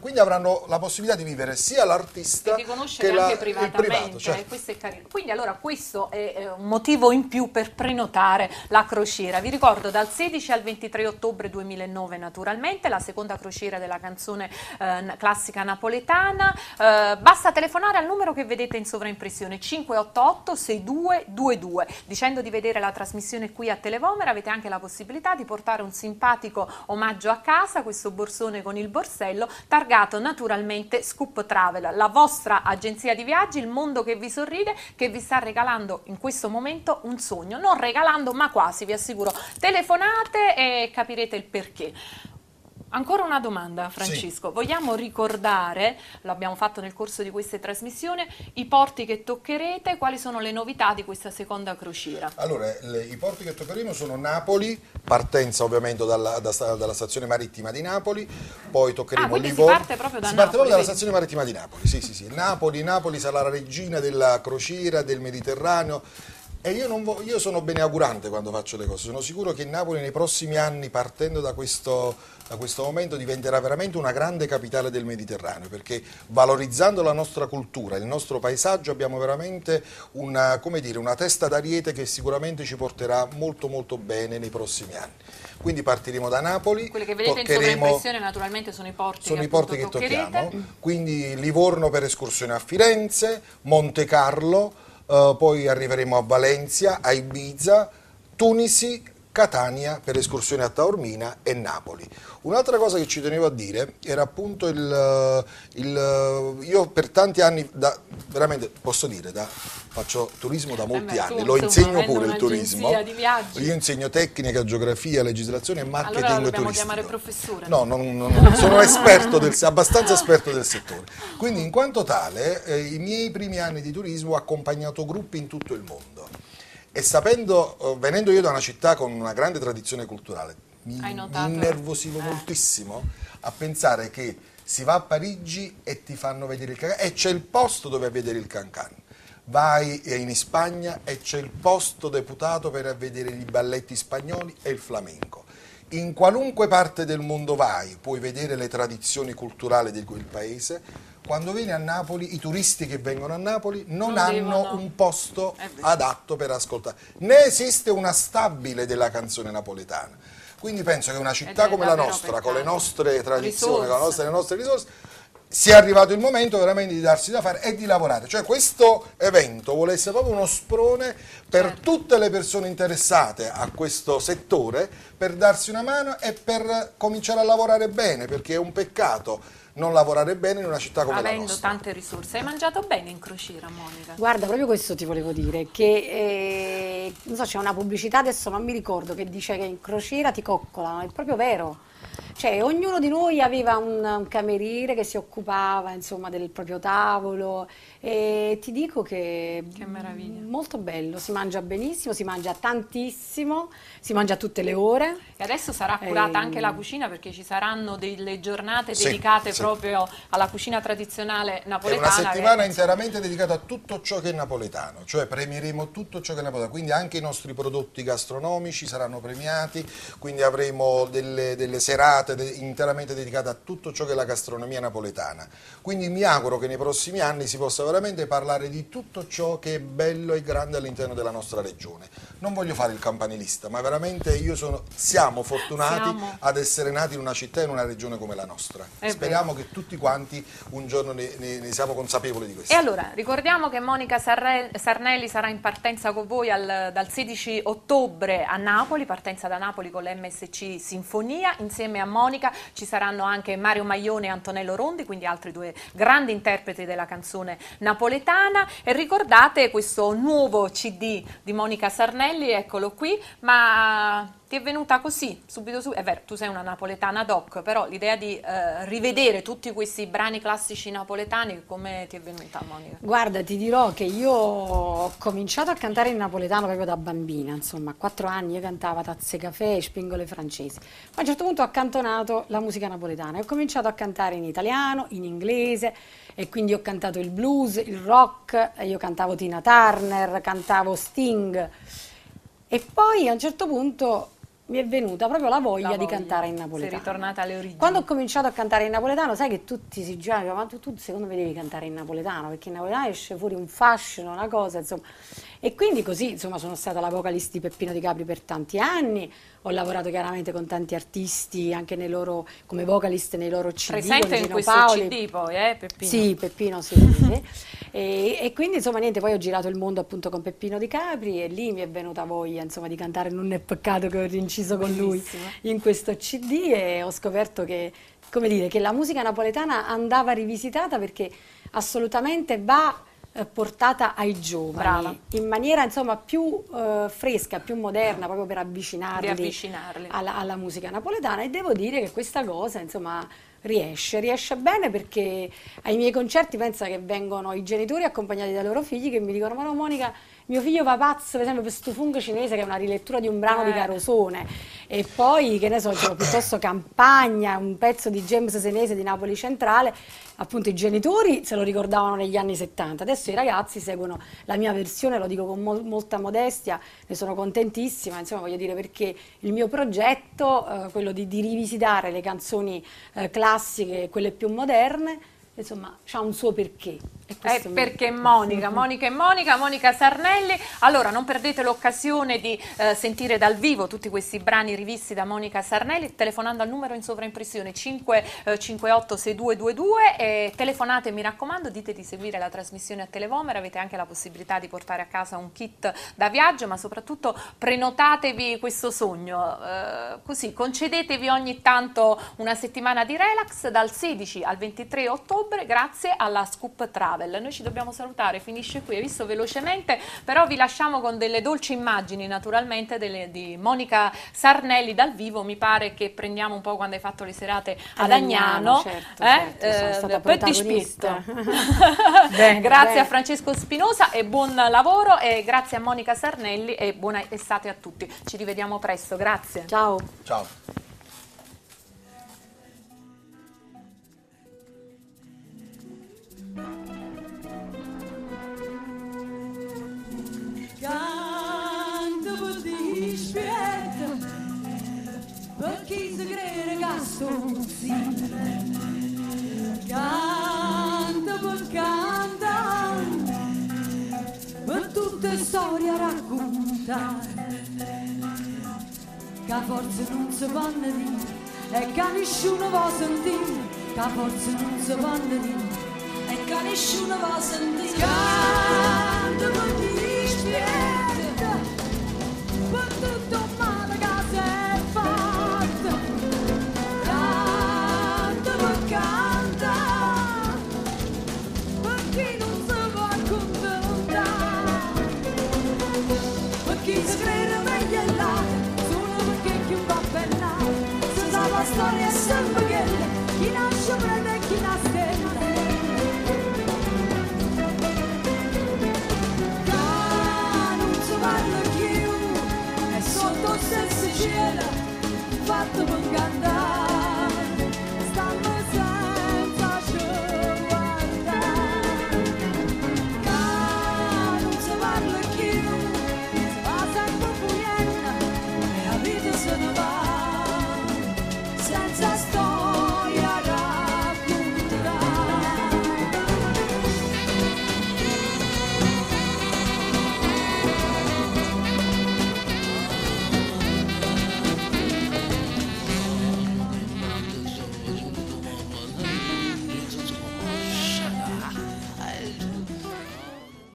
Quindi avranno la possibilità di vivere sia l'artista che di conoscere anche privatamente, il privato, certo. Questo è carino. Quindi allora questo è un motivo in più per prenotare la crociera. Vi ricordo dal 16 al 23 ottobre 2009 naturalmente, la seconda crociera della canzone classica napoletana. Basta telefonare al numero che vedete in sovraimpressione 588 6222 dicendo di vedere la trasmissione qui a Televomera. Avete anche la possibilità di portare un simpatico omaggio a casa, questo borsone con il borsello targato naturalmente Scoop Travel, la vostra agenzia di viaggi, il mondo che vi sorride, che vi sta regalando in questo momento un sogno, non regalando ma quasi, vi assicuro. Telefonate e capirete il perché. Ancora una domanda, Francisco. Sì. Vogliamo ricordare, l'abbiamo fatto nel corso di queste trasmissioni, i porti che toccherete, quali sono le novità di questa seconda crociera? Allora, i porti che toccheremo sono Napoli, partenza ovviamente dalla stazione marittima di Napoli, poi toccheremo Livorno. Si parte proprio da Napoli? Si parte proprio dalla stazione marittima di Napoli, sì. Napoli sarà la regina della crociera, del Mediterraneo. E io sono beneaugurante quando faccio le cose, sono sicuro che Napoli nei prossimi anni, partendo da questo momento, diventerà veramente una grande capitale del Mediterraneo, perché valorizzando la nostra cultura, il nostro paesaggio, abbiamo veramente una testa d'ariete che sicuramente ci porterà molto molto bene nei prossimi anni. Quindi partiremo da Napoli. Quelle che vedete in sovraimpressione naturalmente sono i porti che tocchiamo, quindi Livorno per escursione a Firenze, Monte Carlo, poi arriveremo a Valencia, a Ibiza, Tunisi, Catania per escursione a Taormina e Napoli. Un'altra cosa che ci tenevo a dire era appunto io per tanti anni, veramente posso dire, faccio turismo da molti anni, lo insegno pure il turismo, io insegno tecnica, geografia, legislazione e marketing allora dobbiamo turistico. Chiamare professore. No, sono abbastanza esperto del settore. Quindi in quanto tale, i miei primi anni di turismo ho accompagnato gruppi in tutto il mondo. E venendo io da una città con una grande tradizione culturale, mi innervosivo moltissimo a pensare che si va a Parigi e ti fanno vedere il Cancan e c'è il posto dove vedere il Cancan. Vai in Spagna e c'è il posto deputato per vedere i balletti spagnoli e il flamenco. In qualunque parte del mondo vai, puoi vedere le tradizioni culturali di quel paese. Quando vieni a Napoli, i turisti che vengono a Napoli non hanno un posto adatto per ascoltare. Né esiste una stabile della canzone napoletana. Quindi penso che una città come la nostra, con le nostre tradizioni, con le nostre risorse, sia arrivato il momento veramente di darsi da fare e di lavorare. Cioè questo evento vuole essere proprio uno sprone per tutte le persone interessate a questo settore, per darsi una mano e per cominciare a lavorare bene, perché è un peccato non lavorare bene in una città come la nostra. Avendo tante risorse. Hai mangiato bene in crociera, Monica? Guarda, proprio questo ti volevo dire, che non so, c'è una pubblicità, adesso non mi ricordo, che dice che in crociera ti coccolano, è proprio vero. Cioè, ognuno di noi aveva un cameriere che si occupava, insomma, del proprio tavolo, e ti dico che meraviglia. Molto bello, si mangia benissimo, si mangia tantissimo, si mangia a tutte le ore. E adesso sarà curata anche la cucina, perché ci saranno delle giornate dedicate proprio alla cucina tradizionale napoletana. È una settimana interamente dedicata a tutto ciò che è napoletano, cioè premieremo tutto ciò che è napoletano, quindi anche i nostri prodotti gastronomici saranno premiati, quindi avremo delle serate interamente dedicate a tutto ciò che è la gastronomia napoletana. Quindi mi auguro che nei prossimi anni si possa veramente parlare di tutto ciò che è bello e grande all'interno della nostra regione. Non voglio fare il campanilista, ma veramente siamo fortunati ad essere nati in una città e in una regione come la nostra. Speriamo che tutti quanti un giorno ne siamo consapevoli di questo. E allora, ricordiamo che Monica Sarnelli sarà in partenza con voi dal 16 ottobre a Napoli, partenza da Napoli con l'MSC Sinfonia. Insieme a Monica ci saranno anche Mario Maglione e Antonello Rondi, quindi altri due grandi interpreti della canzone napoletana. E ricordate questo nuovo CD di Monica Sarnelli, eccolo qui, ma ti è venuta così, subito è vero, tu sei una napoletana doc, però l'idea di rivedere tutti questi brani classici napoletani, come ti è venuta, Monica? Guarda, ti dirò che io ho cominciato a cantare in napoletano proprio da bambina, insomma, a 4 anni io cantavo tazze caffè e spingole francesi. Poi a un certo punto ho accantonato la musica napoletana e ho cominciato a cantare in italiano, in inglese, e quindi ho cantato il blues, il rock, io cantavo Tina Turner, cantavo Sting, e poi a un certo punto mi è venuta proprio la voglia di cantare in napoletano. Sei ritornata alle origini. Quando ho cominciato a cantare in napoletano, sai che tutti si giocano, ma tu secondo me devi cantare in napoletano, perché in napoletano esce fuori un fascino, una cosa, insomma. E quindi così, insomma, sono stata la vocalista di Peppino Di Capri per tanti anni, ho lavorato chiaramente con tanti artisti, anche come vocalist nei loro CD. Presente in questo Paoli. CD poi, Peppino? Sì, Peppino, sì. E quindi, insomma, niente, poi ho girato il mondo appunto con Peppino Di Capri e lì mi è venuta voglia, insomma, di cantare Non è peccato, che ho rinciso con lui in questo CD, e ho scoperto che, come dire, che la musica napoletana andava rivisitata, perché assolutamente va portata ai giovani. Brava. In maniera insomma più fresca, più moderna, proprio per avvicinarli alla musica napoletana, e devo dire che questa cosa insomma riesce bene, perché ai miei concerti pensa che vengono i genitori accompagnati dai loro figli che mi dicono: ma no Monica, mio figlio va pazzo per esempio per sto fungo cinese, che è una rilettura di un brano di Carosone, e poi che ne so, c'è piuttosto Campagna, un pezzo di James Senese di Napoli Centrale. Appunto i genitori se lo ricordavano negli anni 70, adesso i ragazzi seguono la mia versione, lo dico con molta modestia, ne sono contentissima, insomma, voglio dire, perché il mio progetto, quello di rivisitare le canzoni classiche, quelle più moderne, insomma, c'ha un suo perché. Perché Monica Sarnelli. Allora, non perdete l'occasione di sentire dal vivo tutti questi brani rivisti da Monica Sarnelli, telefonando al numero in sovraimpressione 558-6222, e telefonate, mi raccomando, dite di seguire la trasmissione a Televomer, avete anche la possibilità di portare a casa un kit da viaggio, ma soprattutto prenotatevi questo sogno, così concedetevi ogni tanto una settimana di relax dal 16 al 23 ottobre grazie alla Scoop Travel. Noi ci dobbiamo salutare, finisce qui, hai visto velocemente, però vi lasciamo con delle dolci immagini naturalmente di Monica Sarnelli dal vivo. Mi pare che prendiamo un po' quando hai fatto le serate ad Agnano, certo, sono stata protagonista. Grazie a Francesco Spinosa e buon lavoro, e grazie a Monica Sarnelli e buona estate a tutti. Ci rivediamo presto, grazie. Ciao. Ciao. Canto per dispietto, per chi si crede che sono sì. Canto per cantare, per tutte storie a raccontare, che forse non si vanno dire e che nessuno può sentire, che forse non si vanno dire e che nessuno può sentire. Canto per dispietto, per tutto il male che si è fatto. Canto per cantare, per chi non si può accontentare, per chi si crede meglio là, solo perché chi va ben là. Se sa la storia è sempre quella, chi nasce prende e chi nasce sotto stesso cielo fatto per cantare.